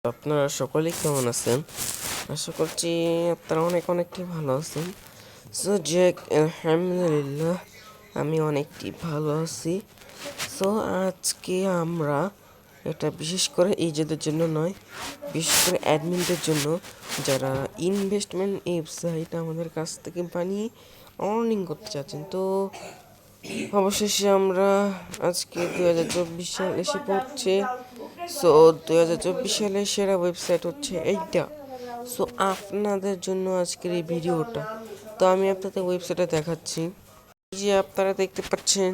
আপনারা সকলেই কেমন আছেন? আশা করছি আপনারা অনেকটি ভালো আছেন। সো আলহামদুলিল্লাহ আমি অনেকটি ভালো আছি। সো আজকে আমরা এটা বিশেষ করে এইজেদের জন্য নয়, বিশেষ করে অ্যাডমিনদের জন্য যারা ইনভেস্টমেন্ট ওয়েবসাইট আমাদের কাছ থেকে বানিয়ে আর্নিং করতে চাচ্ছেন। তো অবশেষে আমরা আজকে 2024 সাল এসে পড়ছে। সো 2024 সালের সেরা ওয়েবসাইট হচ্ছে এইটা। সো আপনাদের জন্য আজকের এই ভিডিওটা। তো আমি আপনাদের ওয়েবসাইটে দেখাচ্ছি। এই যে আপনারা দেখতে পাচ্ছেন,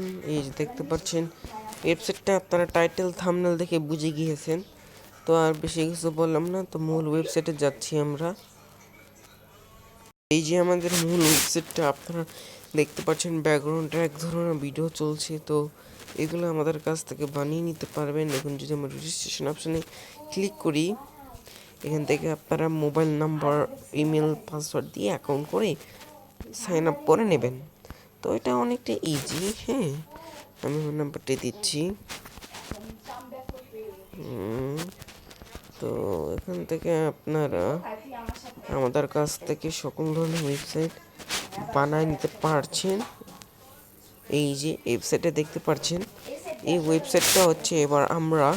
ওয়েবসাইটটা আপনারা টাইটেল থাম্বনেল দেখে বুঝে গিয়েছেন। তো আর বেশি কিছু বললাম না, তো মূল ওয়েবসাইটে যাচ্ছি আমরা। এই যে আমাদের মূল ওয়েবসাইটটা আপনারা দেখতে পাচ্ছেন, ব্যাকগ্রাউন্ডে এক ধরনের ভিডিও চলছে। তো এগুলো আমাদের কাছ থেকে বানিয়ে নিতে পারবেন। এখন যদি আমরা রেজিস্ট্রেশন অপশানে ক্লিক করি, এখান থেকে আপনারা মোবাইল নাম্বার, ইমেল, পাসওয়ার্ড দিয়ে অ্যাকাউন্ট করে সাইন আপ করে নেবেন। তো এটা অনেকটা ইজি। হ্যাঁ, আমি আমার নাম্বারটা দিচ্ছি। তো এখান থেকে আপনারা আমাদের কাছ থেকে সকল ধরনের ওয়েবসাইট বানায় নিতে পারছেন। এই যে ওয়েবসাইটে দেখতে পাচ্ছেন, এই ওয়েবসাইটটা হচ্ছে এবার আমরা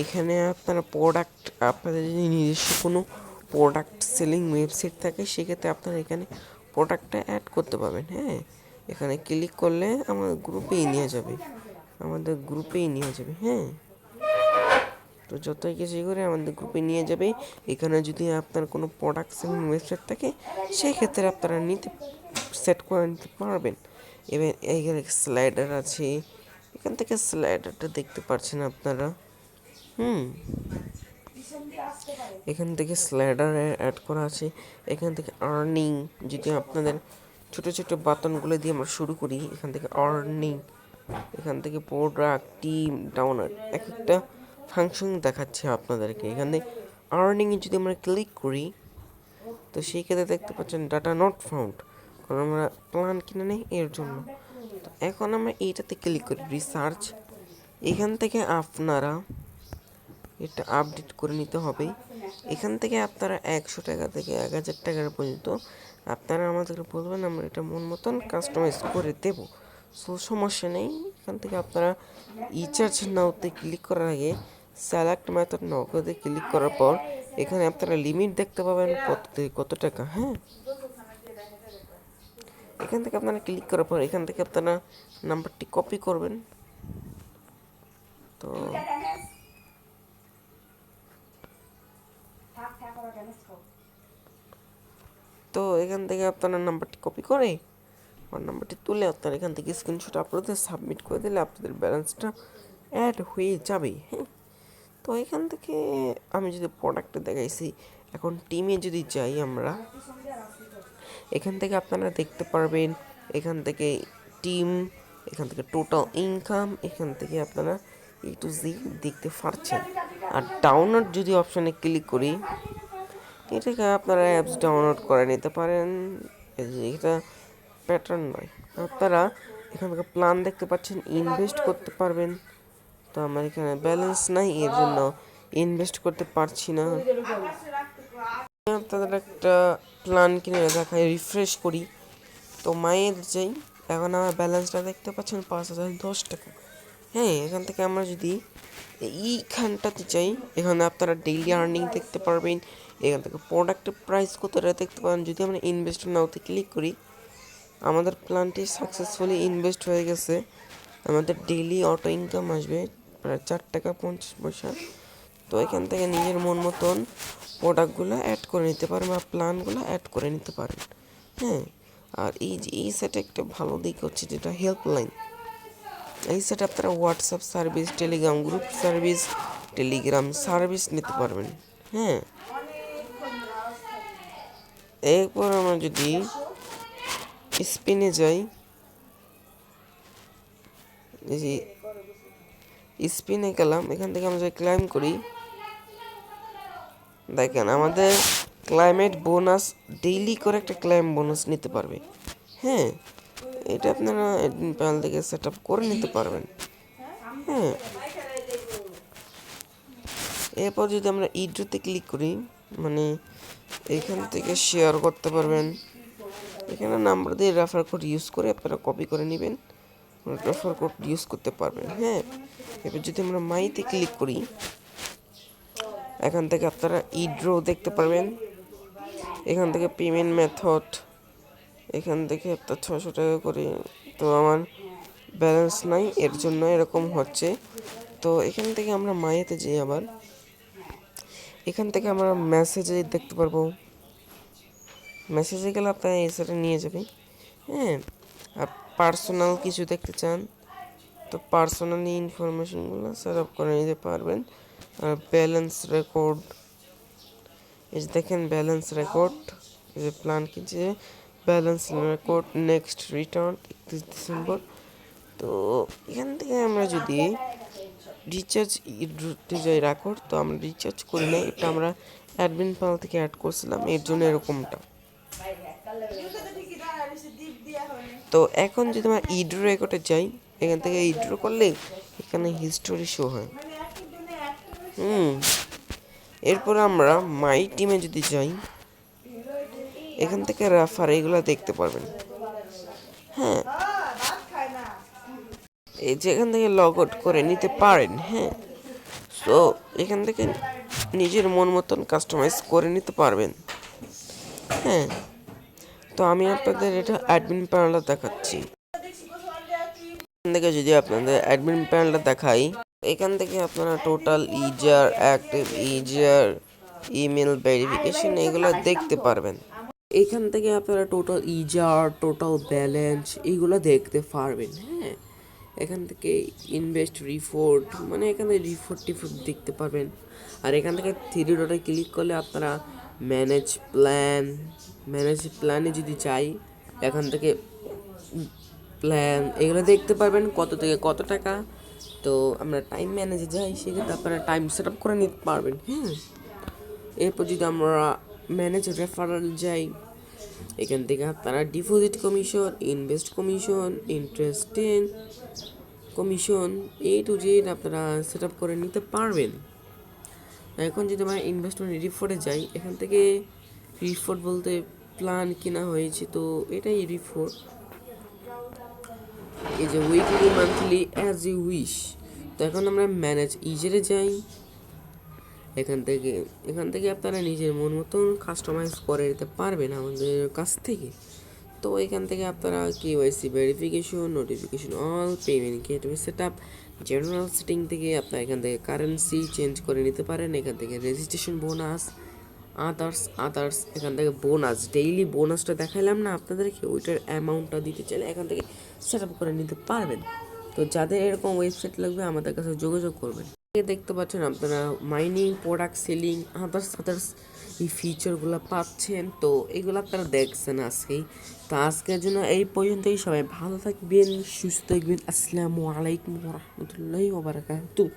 এখানে আপনারা প্রোডাক্ট, আপনাদের যদি নিজস্ব কোনো প্রোডাক্ট সেলিং ওয়েবসাইট থাকে সেক্ষেত্রে আপনারা এখানে প্রোডাক্টটা অ্যাড করতে পারবেন। হ্যাঁ, এখানে ক্লিক করলে আমাদের গ্রুপেই নিয়ে যাবে। হ্যাঁ, তো যতই কিছু করে আমাদের গ্রুপে নিয়ে যাবে। এখানে যদি আপনার কোনো প্রোডাক্ট সেলিং ওয়েবসাইট থাকে সেক্ষেত্রে আপনারা সেট করে নিতে পারবেন। এবার এইখানে স্লাইডার আছে, এখান থেকে স্লাইডারটা দেখতে পাচ্ছেন আপনারা। এখান থেকে স্লাইডার অ্যাড করা আছে। এখান থেকে আর্নিং, যদি আপনাদের ছোট ছোট বাটনগুলো দিয়ে আমরা শুরু করি, এখান থেকে আর্নিং, এখান থেকে প্রোডাক্ট, টিম, ডাউনলোড, এক একটা ফাংশন দেখাচ্ছে আপনাদেরকে। এখানে আর্নিংয়ে যদি আমরা ক্লিক করি, তো সেই ক্ষেত্রে দেখতে পাচ্ছেন ডাটা নট ফাউন্ড, কারণ আমরা প্ল্যান কিনে নেই এর জন্য। তো এখন আমরা এইটাতে ক্লিক করি রিসার্চ। এখান থেকে আপনারা এটা আপডেট করে নিতে হবে। এখান থেকে আপনারা 100 টাকা থেকে 1000 টাকার পর্যন্ত আপনারা আমাদেরকে বলবেন, আমরা এটা মন মতন কাস্টমাইজ করে দেব। সো সমস্যা নেই। এখান থেকে আপনারা রিচার্জ নাওতে ক্লিক করার আগে সিলেক্ট মেথড নগদে ক্লিক করার পর এখানে আপনারা লিমিট দেখতে পাবেন কত টাকা। হ্যাঁ, এখান থেকে আপনারা ক্লিক করার পর এখান থেকে আপনারা নাম্বারটি কপি করবেন। তো এখান থেকে আপনারা নাম্বারটি কপি করে নাম্বারটি তুলে আপনারা এখান থেকে স্ক্রিনশট আপলোড দিয়ে সাবমিট করে দিলে আপনাদের ব্যালেন্সটা অ্যাড হয়ে যাবে। হ্যাঁ, তো এখান থেকে আমি যদি প্রোডাক্টটা দেখাইছি, এখন টিমে যদি যাই আমরা, এখান থেকে আপনারা দেখতে পারবেন, এখান থেকে টিম, এখান থেকে টোটাল ইনকাম, এখান থেকে আপনারা A to Z দেখতে পারছেন। আর ডাউনলোড যদি অপশানে ক্লিক করি, এটাকে আপনারা অ্যাপস ডাউনলোড করে নিতে পারেন। এটা প্যাটার্ন নয়, আপনারা এখান থেকে প্ল্যান দেখতে পাচ্ছেন, ইনভেস্ট করতে পারবেন। তো আমার এখানে ব্যালেন্স নাই, এর জন্য ইনভেস্ট করতে পারছি না। আপনাদের একটা প্ল্যান কিনে দেখায়, রিফ্রেশ করি। তো মায়ের যাই, এখন আমার ব্যালেন্সটা দেখতে পাচ্ছেন 5010 টাকা। হ্যাঁ, এখান থেকে আমরা যদি এইখানটাতে চাই, এখানে আপনারা ডেইলি আর্নিং দেখতে পারবেন। এখান থেকে প্রোডাক্টের প্রাইস কতটা দেখতে পারেন। যদি আমরা ইনভেস্ট নাওতে ক্লিক করি, আমাদের প্ল্যানটি সাকসেসফুলি ইনভেস্ট হয়ে গেছে। আমাদের ডেইলি অটো ইনকাম আসবে প্রায় 4 টাকা 50 পয়সা। তো এখান থেকে নিজের মন মতন প্রোডাক্টগুলো অ্যাড করে নিতে পারেন বা প্ল্যানগুলো অ্যাড করে নিতে পারেন। হ্যাঁ, আর এই সেটে একটা ভালো দিক হচ্ছে যেটা হেল্পলাইন। এই সেটে আপনারা WhatsApp service, Telegram group service, Telegram service নিতে পারবেন। হ্যাঁ, এরপর আমরা যদি স্পিনে যাই, স্পিনে গেলাম, এখান থেকে আমরা যদি ক্লাইম করি, দেখেন আমাদের ক্লাইমেট বোনাস, ডেইলি করে একটা ক্লাইম বোনাস নিতে পারবে। হ্যাঁ, এটা আপনারা একদিন প্যানেল থেকে সেট আপ করে নিতে পারবেন। হ্যাঁ, এরপর যদি আমরা ইড্রোতে ক্লিক করি, মানে এখান থেকে শেয়ার করতে পারবেন। এখানে নাম্বার দিয়ে রেফার কোড ইউজ করে আপনারা কপি করে নেবেন, রেফার কোড ইউজ করতে পারবেন। হ্যাঁ, এবার যদি আমরা মাইতে ক্লিক করি, এখান থেকে আপনারা ইড্রো দেখতে পারবেন। এখান থেকে পেমেন্ট মেথড, এখান থেকে আপনার 600 টাকা করে। তো আমার ব্যালেন্স নাই, এর জন্য এরকম হচ্ছে। তো এখান থেকে আমরা মাইতে যাই, আবার এখান থেকে আমরা মেসেজে দেখতে পারবো। মেসেজে গেলে আপনারা এই সাইটে নিয়ে যাবে। হ্যাঁ, আর পার্সোনাল কিছু দেখতে চান তো পার্সোনালি ইনফরমেশনগুলো সেট আপ করে নিতে পারবেন। আর ব্যালেন্স রেকর্ড, এই যে দেখেন ব্যালেন্স রেকর্ড, এই যে প্ল্যান কিনছে, balance record next return 31 December. তো এখান থেকে আমরা যদি রিচার্জ যাই রেকর্ড, তো আমরা রিচার্জ করি না, এটা আমরা অ্যাডমিন প্যানেল থেকে অ্যাড করছিলাম, এর জন্য এরকমটা। তো এখন যদি আমরা ইড্রো রেকর্ডে যাই, এখান থেকে ইড্রো করলে এখানে হিস্টোরি শো হয়। এরপর আমরা মাই টিমে যদি যাই, এখান থেকে রেফার এগুলো দেখতে পারবেন। হ্যাঁ, এই যে এখান থেকে লগ আউট করে নিতে পারেন। হ্যাঁ, তো এখান থেকে নিজের মন মতন কাস্টমাইজ করে নিতে পারবেন। হ্যাঁ, তো আমি আপনাদের এটা অ্যাডমিন প্যানেলটা দেখাচ্ছি। এখান থেকে যদি আপনাদের অ্যাডমিন প্যানেলটা দেখাই, এখান থেকে আপনারা total user, active user, email verification এগুলো দেখতে পারবেন। এখান থেকে আপনারা টোটাল ইউজার, টোটাল ব্যালেন্স এগুলো দেখতে পারবেন। হ্যাঁ, এখান থেকে ইনভেস্ট রিপোর্ট, মানে এখানে রিপোর্ট দেখতে পারবেন। আর এখান থেকে 3 ডটে ক্লিক করলে আপনারা ম্যানেজ প্ল্যানে যদি চাই, এখান থেকে প্ল্যান এগুলো দেখতে পারবেন, কত থেকে কত টাকা। তো আমরা টাইম ম্যানেজে যাই, সেক্ষেত্রে আপনারা টাইম সেট আপ করে নিতে পারবেন। হ্যাঁ, এরপর যদি আমরা ম্যানেজ রেফারেল যাই, এখান থেকে আপনারা deposit commission, invest commission, interest commission to Z আপনারা সেট আপ করে নিতে পারবেন। এখন যদি আমরা ইনভেস্টমেন্ট রিপোর্টে যাই, এখান থেকে রিপোর্ট বলতে প্ল্যান কেনা হয়েছে, তো এটাই রিপোর্ট। এই যে weekly, monthly, as you wish. তো এখন আমরা ম্যানেজ ইউজারে যাই, এখান থেকে আপনারা নিজের মন মতন কাস্টমাইজ করে নিতে পারবেন আমাদের কাছ থেকে। তো এখান থেকে আপনারা KYC verification, notification all, payment gateway set up, general setting থেকে আপনারা এখান থেকে কারেন্সি চেঞ্জ করে নিতে পারেন। এখান থেকে রেজিস্ট্রেশন বোনাস, আদার্স এখান থেকে বোনাস, ডেইলি বোনাসটা দেখাইলাম না আপনাদেরকে, ওইটার অ্যামাউন্টটা দিতে চাইলে এখান থেকে সেট আপ করে নিতে পারবেন। তো যাদের এরকম ওয়েবসাইট লাগবে আমাদের কাছে যোগাযোগ করবেন। দেখতে পাচ্ছেন আপনারা মাইনিং, প্রোডাক্ট সেলিং, আদার্স এই ফিচারগুলো পাচ্ছেন। তো এগুলো আপনারা দেখছেন আজকেই। তো আজকের জন্য এই পর্যন্তই। সবাই ভালো থাকবেন, সুস্থ থাকবেন। আসসালামু আলাইকুম ওয়া রাহমাতুল্লাহি ওয়া বারাকাতুহু।